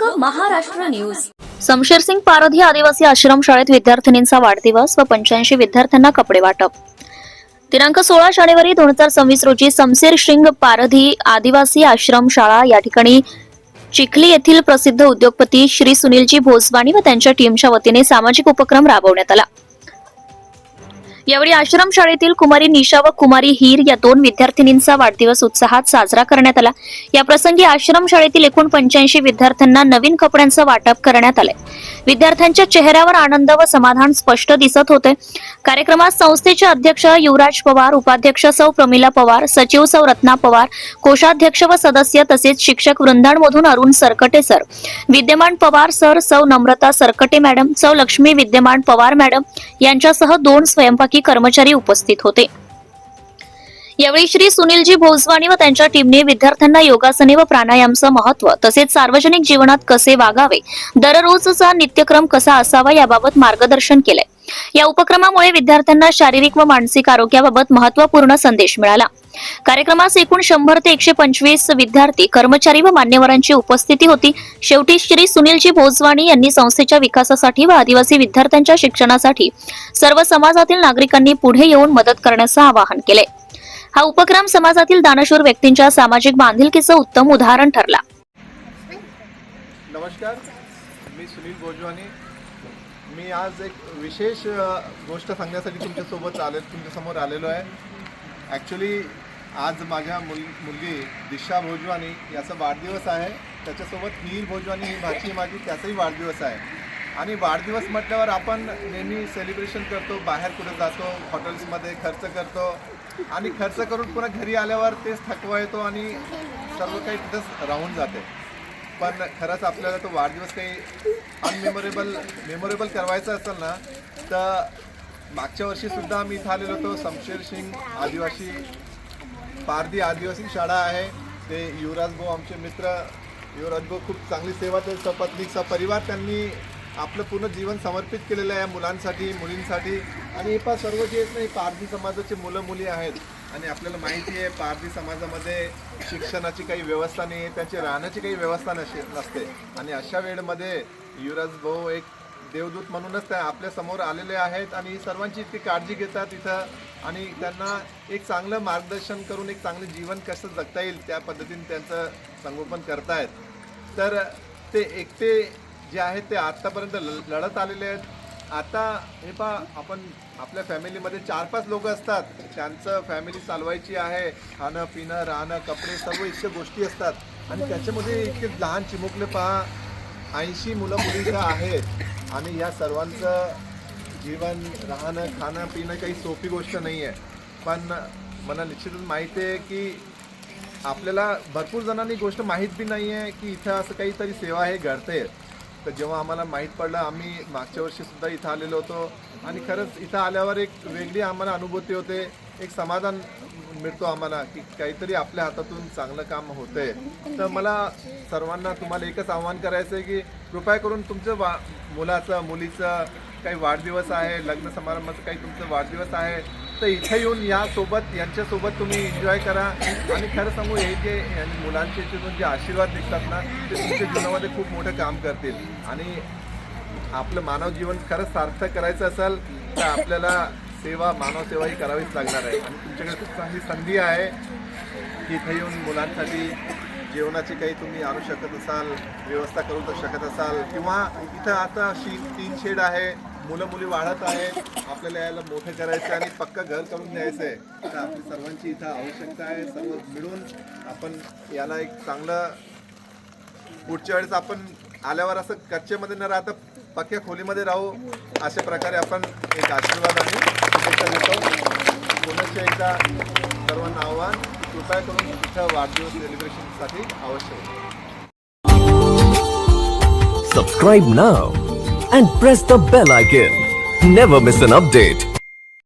लोक महाराष्ट्र न्यूज. शमशेरसिंग पारधी आदिवासी आश्रम शाळेत विद्यार्थिनींचा वाढदिवस व 85 विद्यार्थ्यांना कपडे वाटप. दिनांक 16 जानेवारी 2026 रोजी शमशेरसिंग पारधी आदिवासी आश्रम शाळा या ठिकाणी चिखली येथील प्रसिद्ध उद्योगपती श्री सुनीलजी भोसवाणी व त्यांच्या टीमच्या वतीने सामाजिक उपक्रम राबवण्यात आला. यावेळी आश्रम शाळेतील कुमारी निशा व कुमारी हीर या दोन विद्यार्थिनींचा वाढदिवस उत्साहात साजरा करण्यात आला. या प्रसंगी आश्रम शाळेतील एकूण 85 विद्यार्थ्यांना नवीन कपड्यांचं वाटप करण्यात आले. विद्यार्थ्यांच्या चेहऱ्यावर आनंद व समाधान स्पष्ट दिसत होते. कार्यक्रमात संस्थेचे अध्यक्ष युवराज पवार, उपाध्यक्ष सौ प्रमिला पवार, सचिव सौ रत्ना पवार, कोषाध्यक्ष व सदस्य तसेच शिक्षक वृंदांमधून अरुण सरकटे सर, विद्यमान पवार सर, सौ नम्रता सरकटे मॅडम, सौ लक्ष्मी विद्यमान पवार मॅडम यांच्यासह 2 स्वयंपाकी कर्मचारी उपस्थित होते. यावेळी श्री सुनीलजी भोसवाणी व त्यांच्या टीमने विद्यार्थ्यांना योगासने व प्राणायामचं महत्त्व तसेच सार्वजनिक जीवनात कसे वागावे, दररोजचा नित्यक्रम कसा असावा याबाबत मार्गदर्शन केले. या उपक्रमामुळे विद्यार्थ्यांना शारीरिक व मानसिक आरोग्याबाबत महत्त्वपूर्ण संदेश मिळाला. कार्यक्रमास एकूण 100 ते 125 विद्यार्थी, कर्मचारी व मान्यवरांची उपस्थिती होती. शेवटी श्री सुनीलजी भोसवाणी यांनी संस्थेच्या विकासासाठी व आदिवासी विद्यार्थ्यांच्या शिक्षणासाठी सर्व समाजातील नागरिकांनी पुढे येऊन मदत करण्याचं आवाहन केले. हा उपक्रम समाजातील दानशूर व्यक्तींच्या सामाजिक बांधिलकीचं उत्तम उदाहरण ठरला. नमस्कार, मी सुनील भोसवाणी. मी आज एक विशेष गोष्ट सांगण्यासाठी तुमच्यासमोर आलेलो आहे. ॲक्च्युली आज माझ्या मुलगी दिशा भोसवाणी याचा वाढदिवस आहे. त्याच्यासोबत हीर भोसवाणी ही भाची माझी, त्याचाही वाढदिवस आहे. आणि वाढदिवस म्हटल्यावर आपण नेहमी सेलिब्रेशन करतो, बाहेर कुठे जातो, हॉटेल्समध्ये खर्च करतो आणि खर्च करून पुन्हा घरी आल्यावर तेच थकवा येतो आणि सर्व काही तिथंच राहून जाते. पण खरंच आपल्याला तो वाढदिवस काही मेमोरेबल करवायचा असेल ना, तर मागच्या वर्षीसुद्धा मी इथं आलेलो होतो. शमशेरसिंग पारधी आदिवासी शाळा आहे. ते युवराज भाऊ, आमचे मित्र युवराज भाऊ, खूप चांगली सेवा, ते सपत्नीक सपरिवार त्यांनी आपलं पूर्ण जीवन समर्पित केलेलं आहे मुलांसाठी, मुलींसाठी. आणि हे सर्व जे आहेत ना, पारधी समाजाचे मुलं मुली आहेत. आणि आपल्याला माहिती आहे पारधी समाजामध्ये शिक्षणाची काही व्यवस्था नाही, त्यांची राहण्याची काही व्यवस्था नसते. आणि अशा वेळेमध्ये युवराज भाऊ एक देवदूत म्हणूनच त्या आपल्या समोर आलेले आहेत आणि सर्वांची इतकी काळजी घेतात इथं. आणि त्यांना एक चांगलं मार्गदर्शन करून एक चांगलं जीवन कसं जगता येईल त्या पद्धतीने त्यांचं संगोपन करतायत. तर ते एकटे जे आहेत ते आत्तापर्यंत लढत आलेले आहेत. आता हे आपण आपल्या फॅमिलीमध्ये 4-5 लोक असतात, त्यांचं फॅमिली चालवायची आहे. खाणं पिणं राहणं कपडे सर्व इतक्या गोष्टी असतात. आणि त्याच्यामध्ये इतके लहान चिमुकले 80 मुलं मुलींचं आहेत. आणि या सर्वांचं जीवन राहणं खाणं पिणं काही सोपी गोष्ट नाही आहे. पण मला निश्चितच माहिती आहे की आपल्याला भरपूर जणांनी गोष्ट माहीत बी नाही आहे की इथं असं काहीतरी सेवा हे घडते. तर जेव्हा आम्हाला माहीत पडलं, आम्ही मागच्या वर्षीसुद्धा इथं आलेलो होतो. आणि खरंच इथं आल्यावर एक वेगळी आम्हाला अनुभूती होते, एक समाधान मिळतो आम्हाला की काहीतरी आपल्या हातातून चांगलं काम होतंय. तर मला सर्वांना तुम्हाला एकच आव्हान करायचं आहे की कृपया करून तुमचं मुलाचं मुलीचं काही वाढदिवस आहे, लग्न समारंभाचं काही तुमचं वाढदिवस आहे, तर इथं येऊन यांच्यासोबत तुम्ही एन्जॉय करा. आणि खरं सांगू, हे जे मुलांचे जे आशीर्वाद दिसतात ना, ते तुमच्या जीवनामध्ये खूप मोठं काम करतील. आणि आपलं मानव जीवन खरंच सार्थक करायचं असेल तर आपल्याला मानव सेवा ही करावीच लागणार आहे. आणि तुमच्याकडे खूप चांगली संधी आहे की इथं येऊन मुलांसाठी जेवणाची काही तुम्ही आणू शकत असाल, व्यवस्था करू शकत असाल, किंवा इथं आता 3 शेड आहे, मुलं मुली वाढत आहेत, आपल्याला याला मोठं करायचं आणि पक्का घर करून द्यायचं आहे. तर आपली सर्वांची इथं आवश्यकता आहे. सर्व मिळून आपण याला एक चांगलं, पुढच्या वेळेस आपण आल्यावर असं कच्चेमध्ये न राहता पक्क्या खोलीमध्ये राहू, अशा प्रकारे आपण एक आशीर्वाद आणि शुभेच्छा देतो. पुन्हा एकदा सर्वांना आव्हान, कृपया करून इथं वाढदिवस सेलिब्रेशनसाठी अवश्य होतं. Subscribe now and press the bell icon. Never miss an update.